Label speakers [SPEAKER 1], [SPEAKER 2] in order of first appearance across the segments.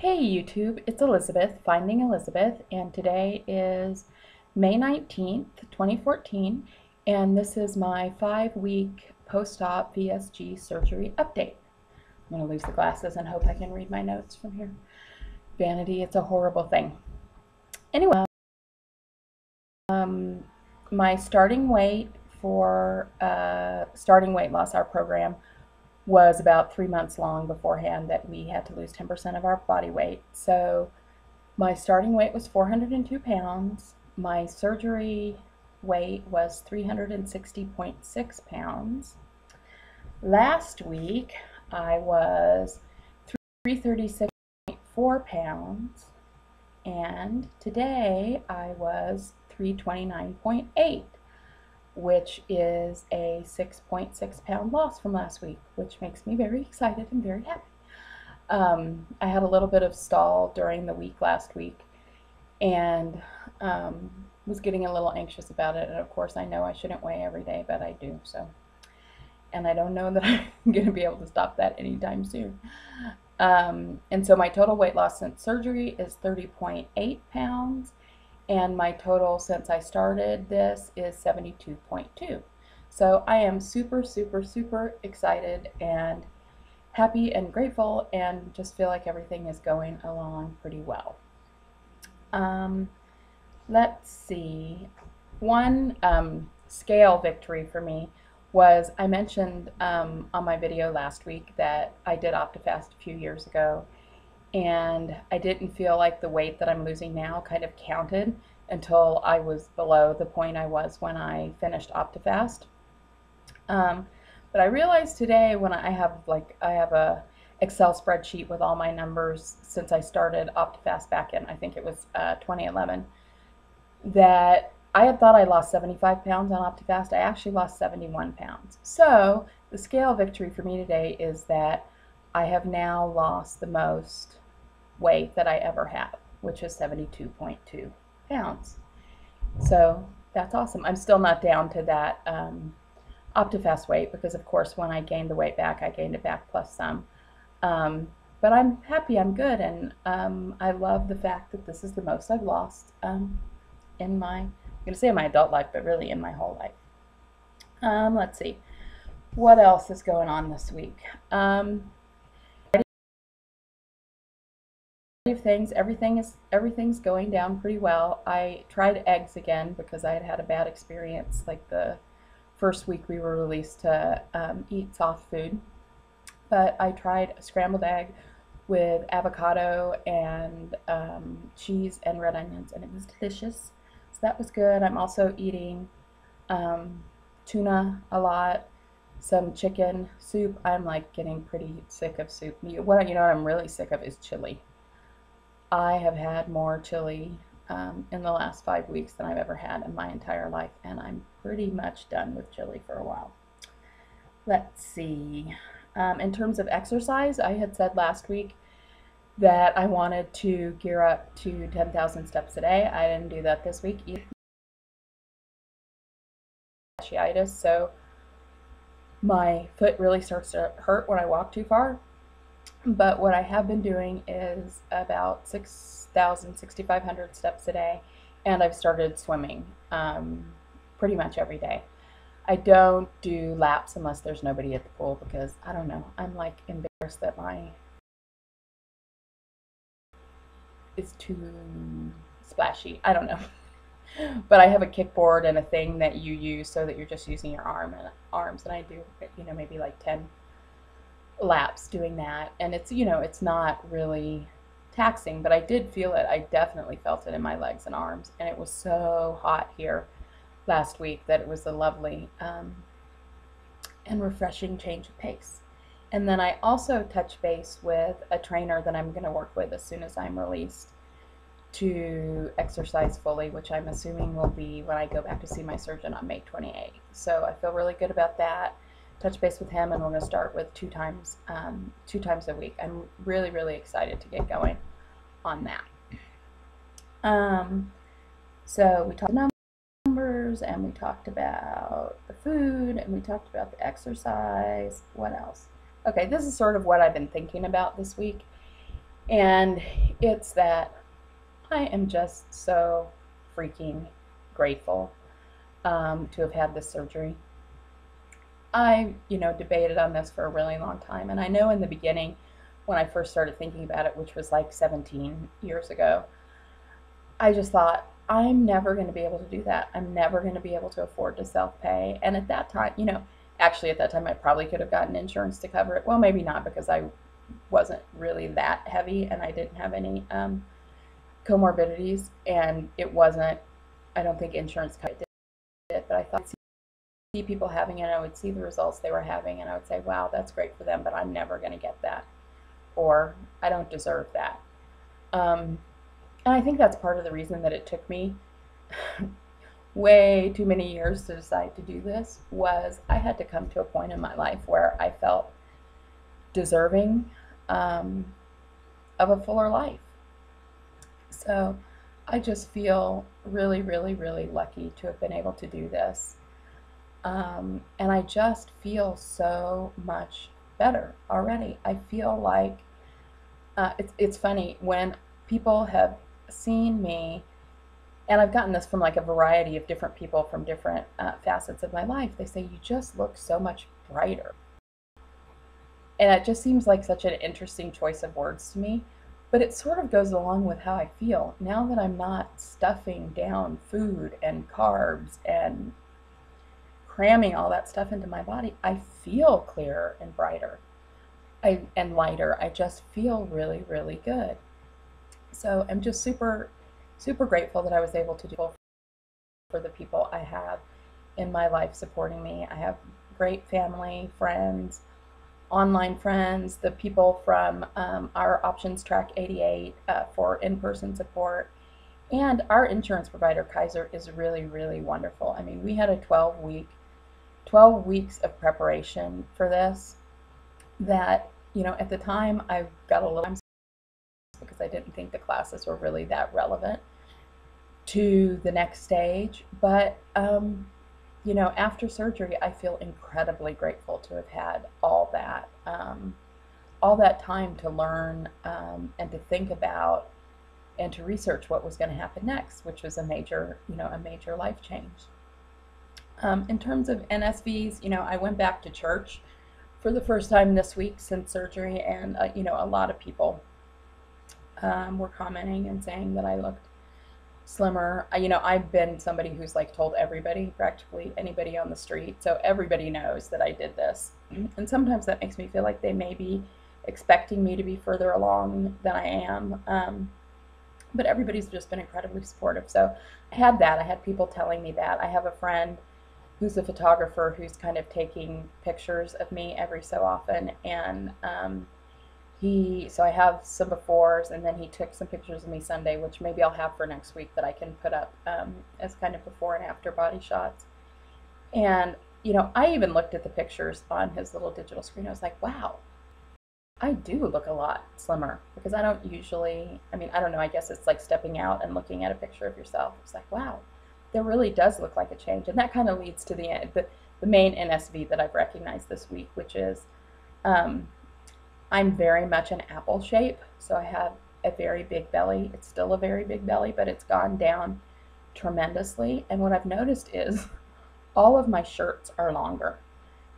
[SPEAKER 1] Hey YouTube, it's Elizabeth, Finding Elizabeth, and today is May 19th, 2014, and this is my 5-week post-op VSG surgery update. I'm going to lose the glasses and hope I can read my notes from here. Vanity, it's a horrible thing. Anyway, my starting weight for starting weight loss, our program, was about 3 months long beforehand that we had to lose 10% of our body weight. So my starting weight was 402 pounds. My surgery weight was 360.6 pounds. Last week I was 336.4 pounds, and today I was 329.8, which is a 6.6 pound loss from last week, which makes me very excited and very happy. I had a little bit of stall during the week last week, and was getting a little anxious about it. And of course, I know I shouldn't weigh every day, but I do. So, and I don't know that I'm going to be able to stop that anytime soon. And so my total weight loss since surgery is 30.8 pounds. And my total since I started this is 72.2. So I am super, super, super excited and happy and grateful, and just feel like everything is going along pretty well. Let's see. One scale victory for me was, I mentioned on my video last week that I did OptiFast a few years ago, and I didn't feel like the weight that I'm losing now kind of counted until I was below the point I was when I finished OptiFast. But I realized today, when I have a Excel spreadsheet with all my numbers since I started OptiFast back in, I think it was 2011, that I had thought I lost 75 pounds on OptiFast. I actually lost 71 pounds. So the scale victory for me today is that I have now lost the most weight that I ever have, which is 72.2 pounds. So that's awesome. I'm still not down to that OptiFast weight, because of course when I gained the weight back, I gained it back plus some. But I'm happy, I'm good, and I love the fact that this is the most I've lost in my, I'm going to say in my adult life, but really in my whole life. Let's see. What else is going on this week? Everything's going down pretty well. I tried eggs again because I had a bad experience like the first week we were released to eat soft food. But I tried a scrambled egg with avocado and cheese and red onions, and it was delicious. So that was good. I'm also eating tuna a lot, some chicken, soup. I'm like getting pretty sick of soup. What I'm really sick of is chili. I have had more chili in the last 5 weeks than I've ever had in my entire life, and I'm pretty much done with chili for a while. Let's see. In terms of exercise, I had said last week that I wanted to gear up to 10,000 steps a day. I didn't do that this week either. Fasciitis, so my foot really starts to hurt when I walk too far. But what I have been doing is about 6,000, 6,500 steps a day, and I've started swimming pretty much every day. I don't do laps unless there's nobody at the pool, because I don't know, I'm like embarrassed that it's too splashy. I don't know. But I have a kickboard and a thing that you use so that you're just using your arms, and I do, maybe like 10 laps doing that, and it's it's not really taxing, but I did feel it. I definitely felt it in my legs and arms, and it was so hot here last week that it was a lovely and refreshing change of pace. And then I also touched base with a trainer that I'm going to work with as soon as I'm released to exercise fully, which I'm assuming will be when I go back to see my surgeon on May 28th. So I feel really good about that. Touch base with him, and we're going to start with two times a week. I'm really, really excited to get going on that. So we talked about numbers, and we talked about the food, and we talked about the exercise. What else? Okay, this is sort of what I've been thinking about this week, And it's that I am just so freaking grateful to have had this surgery. I, debated on this for a really long time. And I know in the beginning, when I first started thinking about it, which was like 17 years ago, I just thought, I'm never going to be able to do that. I'm never going to be able to afford to self-pay. And at that time, actually at that time, I probably could have gotten insurance to cover it. Well, maybe not, because I wasn't really that heavy and I didn't have any comorbidities. And it wasn't, I don't think insurance covered it, but I thought I'd see people having it, and I would see the results they were having, and I would say, wow, that's great for them, but I'm never going to get that. Or I don't deserve that. And I think that's part of the reason that it took me way too many years to decide to do this, was I had to come to a point in my life where I felt deserving of a fuller life. So I just feel really, really, really lucky to have been able to do this. And I just feel so much better already. I feel like it's funny when people have seen me, and I've gotten this from like a variety of different people from different facets of my life. They say, you just look so much brighter. And it just seems like such an interesting choice of words to me, but it sort of goes along with how I feel. Now that I'm not stuffing down food and carbs and cramming all that stuff into my body, I feel clearer and brighter and lighter. I just feel really, really good. So I'm just super, super grateful that I was able to do it for the people I have in my life supporting me. I have great family, friends, online friends, the people from our Options Track 88 for in-person support, and our insurance provider, Kaiser, is really, really wonderful. I mean, we had a 12 weeks of preparation for this that, at the time I got a little, because I didn't think the classes were really that relevant to the next stage. But, after surgery, I feel incredibly grateful to have had all that time to learn and to think about and to research what was going to happen next, which was a major life change. In terms of NSVs, I went back to church for the first time this week since surgery, and a lot of people were commenting and saying that I looked slimmer. I've been somebody who's like told everybody, practically anybody on the street, so everybody knows that I did this. And sometimes that makes me feel like they may be expecting me to be further along than I am. But everybody's just been incredibly supportive. So I had people telling me that. I have a friend who's a photographer who's kind of taking pictures of me every so often, and so I have some befores, and then he took some pictures of me Sunday, which maybe I'll have for next week that I can put up as kind of before and after body shots. And I even looked at the pictures on his little digital screen. I was like, wow, I do look a lot slimmer, because I don't usually, I don't know, I guess it's like stepping out and looking at a picture of yourself. It's like, wow, there really does look like a change. And that kind of leads to the main NSV that I've recognized this week, which is I'm very much an apple shape. So I have a very big belly. It's still a very big belly, but it's gone down tremendously. And what I've noticed is all of my shirts are longer.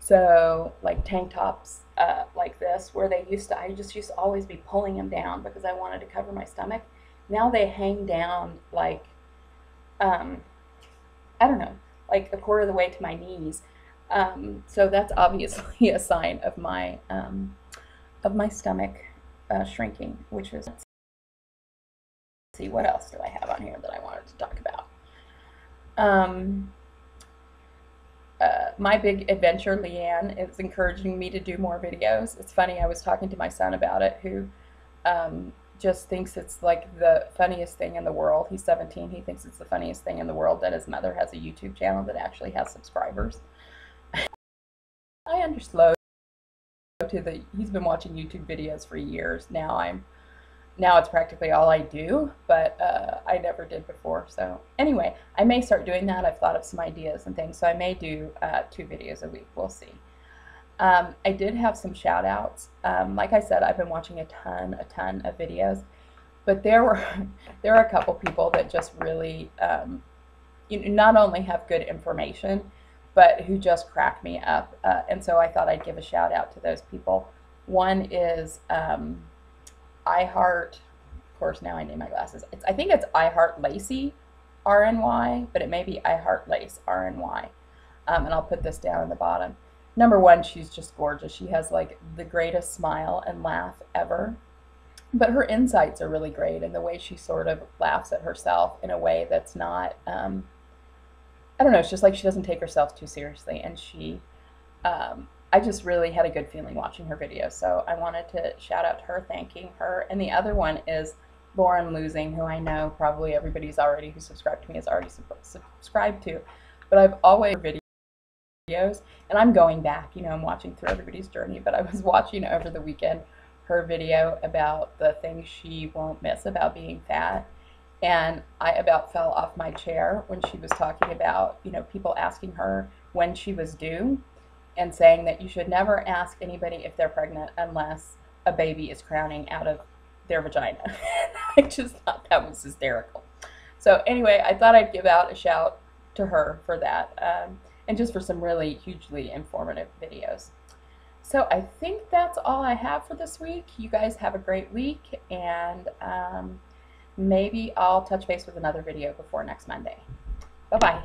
[SPEAKER 1] So like tank tops like this, where I just used to always be pulling them down because I wanted to cover my stomach. Now they hang down like, I don't know, like a quarter of the way to my knees. So that's obviously a sign of my stomach shrinking, which is, let's see, what else do I have on here that I wanted to talk about? My big adventure, Leanne, is encouraging me to do more videos. It's funny, I was talking to my son about it, who just thinks it's like the funniest thing in the world. He's 17. He thinks it's the funniest thing in the world that his mother has a YouTube channel that actually has subscribers. I understood he's been watching YouTube videos for years. Now it's practically all I do, but I never did before. So anyway, I may start doing that. I've thought of some ideas and things, so I may do 2 videos a week. We'll see. I did have some shout outs. Like I said, I've been watching a ton of videos, but there are a couple people that just really not only have good information, but who just crack me up. And so I thought I'd give a shout out to those people. One is iHeart. Of course, now I need my glasses. I think it's iHeart Lacey RNY, but it may be iHeart Lace RNY. And I'll put this down in the bottom. Number one, she's just gorgeous. She has like the greatest smile and laugh ever. But her insights are really great, and the way she sort of laughs at herself in a way that's not, I don't know, it's just like she doesn't take herself too seriously. And I just really had a good feeling watching her video. So I wanted to shout out to her, thanking her. And the other one is Lauren Losing, who I know probably everybody's already who subscribed to me has already subscribed to. But I've always videos, and I'm going back, I'm watching through everybody's journey, but I was watching over the weekend her video about the things she won't miss about being fat, and I about fell off my chair when she was talking about, people asking her when she was due and saying that you should never ask anybody if they're pregnant unless a baby is crowning out of their vagina. I just thought that was hysterical. So anyway, I thought I'd give out a shout to her for that. And just for some really hugely informative videos. So I think that's all I have for this week. You guys have a great week, and maybe I'll touch base with another video before next Monday. Bye-bye.